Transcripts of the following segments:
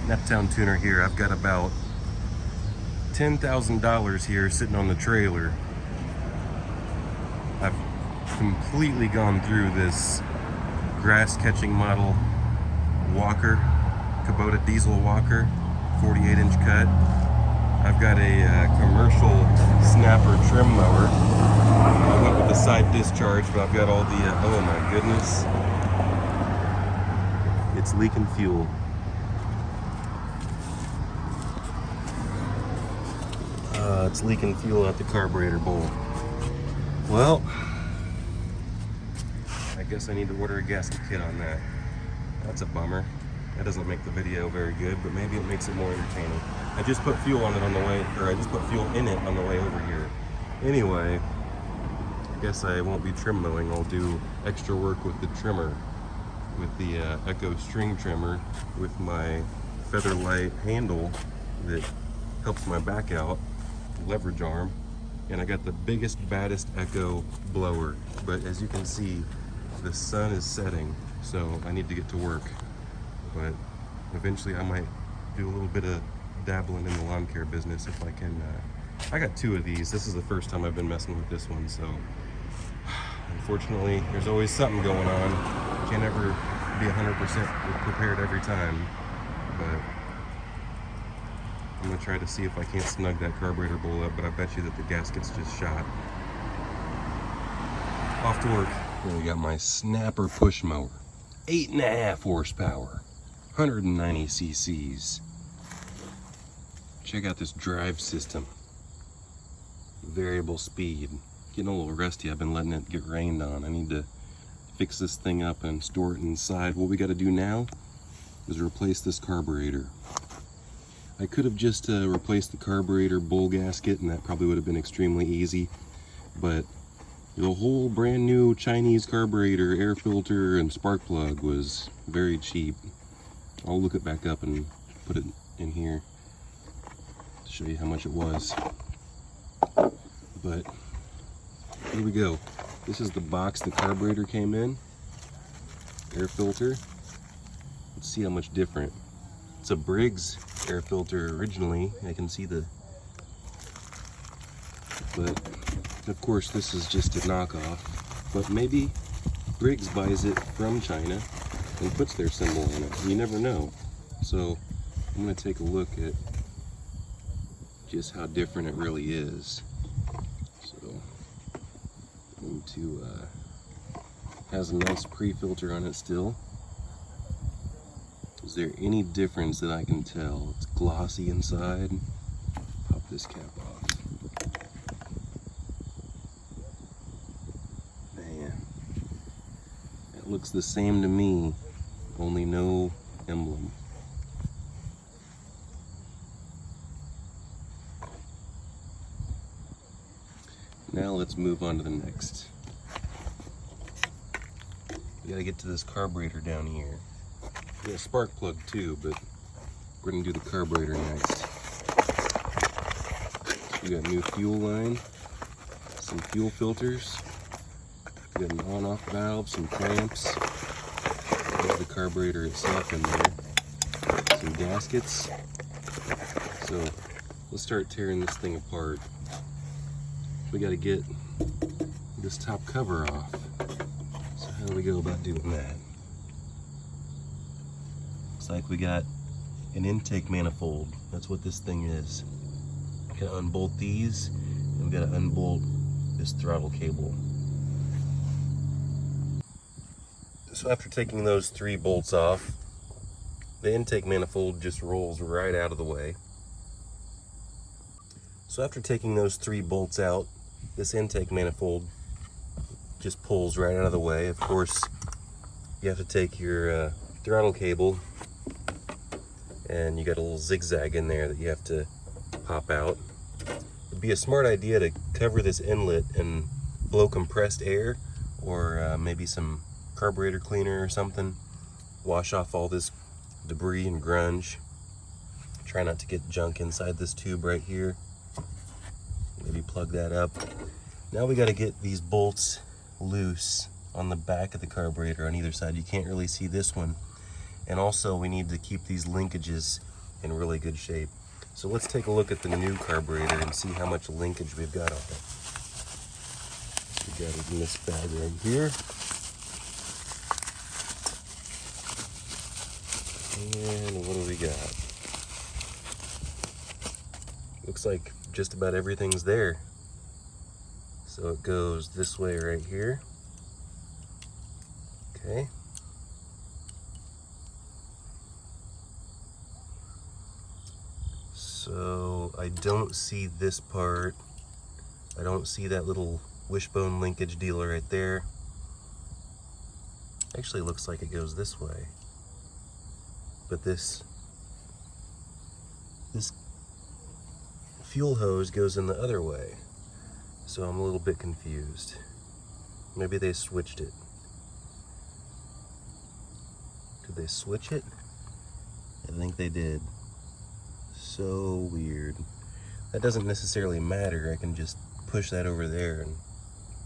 Neptune tuner here. I've got about $10,000 here sitting on the trailer. I've completely gone through this grass catching model walker, Kubota diesel walker, 48-inch cut. I've got a commercial snapper trim mower. I went with the side discharge, but I've got all the, oh my goodness. It's leaking fuel. It's leaking fuel out the carburetor bowl. Well, I guess I need to order a gasket kit on that. That's a bummer. That doesn't make the video very good, but maybe it makes it more entertaining. I just put fuel on it on the way, or I just put fuel in it on the way over here. Anyway, I guess I won't be trim mowing. I'll do extra work with the trimmer, with the Echo string trimmer, with my Featherlight handle that helps my back out, leverage arm, and I got the biggest, baddest Echo blower. But as you can see, the sun is setting, so I need to get to work. But eventually I might do a little bit of dabbling in the lawn care business if I can. I got two of these. This is the first time I've been messing with this one, so unfortunately there's always something going on. Can't ever be 100% prepared every time, but I'm gonna try to see if I can't snug that carburetor bowl up, but I bet you that the gasket's just shot. Off to work. Here we got my snapper push mower. 8.5 horsepower, 190 cc's. Check out this drive system. Variable speed. Getting a little rusty. I've been letting it get rained on. I need to fix this thing up and store it inside. What we got to do now is replace this carburetor. I could have just replaced the carburetor bowl gasket, and that probably would have been extremely easy, but the whole brand new Chinese carburetor, air filter, and spark plug was very cheap. I'll look it back up and put it in here to show you how much it was. But here we go. This is the box the carburetor came in. Air filter. Let's see how much different. It's a Briggs air filter originally. I can see the, but of course this is just a knockoff. But maybe Briggs buys it from China and puts their symbol on it. You never know. So I'm gonna take a look at just how different it really is. So into has a nice pre-filter on it still. Is there any difference that I can tell? It's glossy inside. Pop this cap off. Man, it looks the same to me, only no emblem. Now let's move on to the next. We gotta get to this carburetor down here. Yeah, spark plug too, but we're gonna do the carburetor next. So we got new fuel line, some fuel filters, we got an on-off valve, some clamps. There's the carburetor itself in there. Some gaskets. So let's start tearing this thing apart. We gotta get this top cover off. So how do we go about doing that? Like we got an intake manifold. That's what this thing is. Gotta unbolt these, and we gotta unbolt this throttle cable. So after taking those 3 bolts off, the intake manifold just rolls right out of the way. So after taking those 3 bolts out, this intake manifold just pulls right out of the way. Of course, you have to take your throttle cable, and you got a little zigzag in there that you have to pop out. It'd be a smart idea to cover this inlet and blow compressed air, or maybe some carburetor cleaner or something. Wash off all this debris and grunge. Try not to get junk inside this tube right here. Maybe plug that up. Now we got to get these bolts loose on the back of the carburetor on either side. You can't really see this one. And also we need to keep these linkages in really good shape. So let's take a look at the new carburetor and see how much linkage we've got on it. We got it in this bag right here. And what do we got? Looks like just about everything's there. So it goes this way right here. Okay. So I don't see this part. I don't see that little wishbone linkage dealer right there. Actually looks like it goes this way. But this fuel hose goes in the other way. So I'm a little bit confused. Maybe they switched it. Did they switch it? I think they did. So weird. That doesn't necessarily matter. I can just push that over there and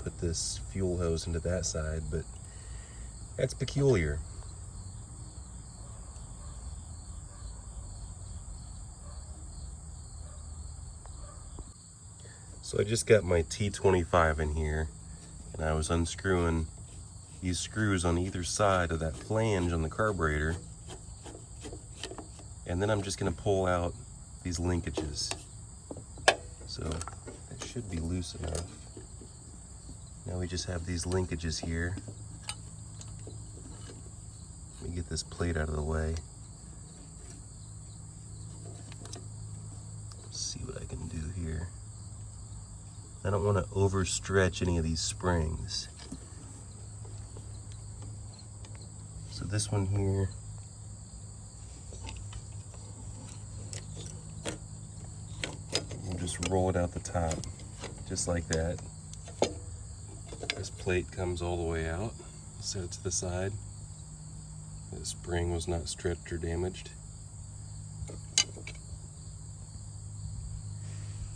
put this fuel hose into that side, but that's peculiar. So I just got my T25 in here, and I was unscrewing these screws on either side of that flange on the carburetor, and then I'm just going to pull out these linkages. So that should be loose enough. Now we just have these linkages here. Let me get this plate out of the way. Let's see what I can do here. I don't want to overstretch any of these springs. So this one here, we'll just roll it out the top, just like that. This plate comes all the way out. Set it to the side. The spring was not stretched or damaged.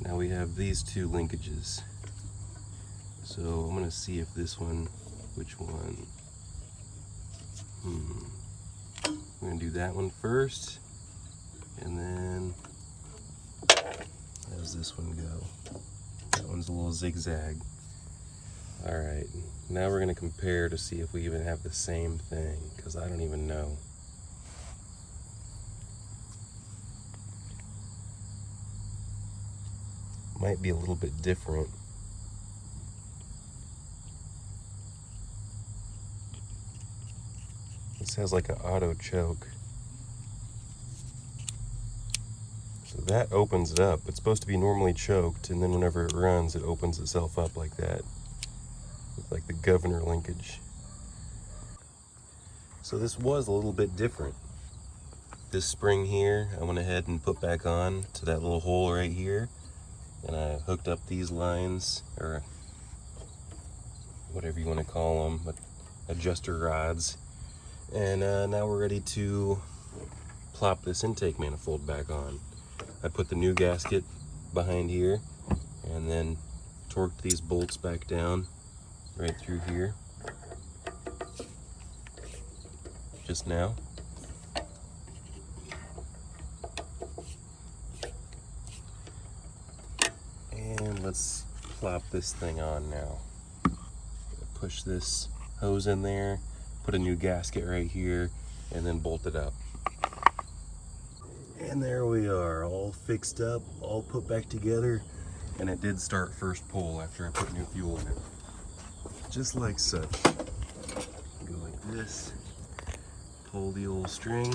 Now we have these two linkages. So I'm gonna see if this one, which one? We're gonna do that one first, and then how does this one go? That one's a little zigzag. All right, now we're gonna compare to see if we even have the same thing, because I don't even know. Might be a little bit different. This has like an auto choke. So that opens it up. It's supposed to be normally choked, and then whenever it runs, it opens itself up like that. With like the governor linkage. So this was a little bit different. This spring here, I went ahead and put back on to that little hole right here. And I hooked up these lines, or whatever you want to call them, but adjuster rods. And now we're ready to plop this intake manifold back on. I put the new gasket behind here, and then torqued these bolts back down right through here just now. And let's plop this thing on now. Push this hose in there, put a new gasket right here, and then bolt it up. And there we are, all fixed up, all put back together, and it did start first pull after I put new fuel in it. Just like such. Go like this, pull the old string.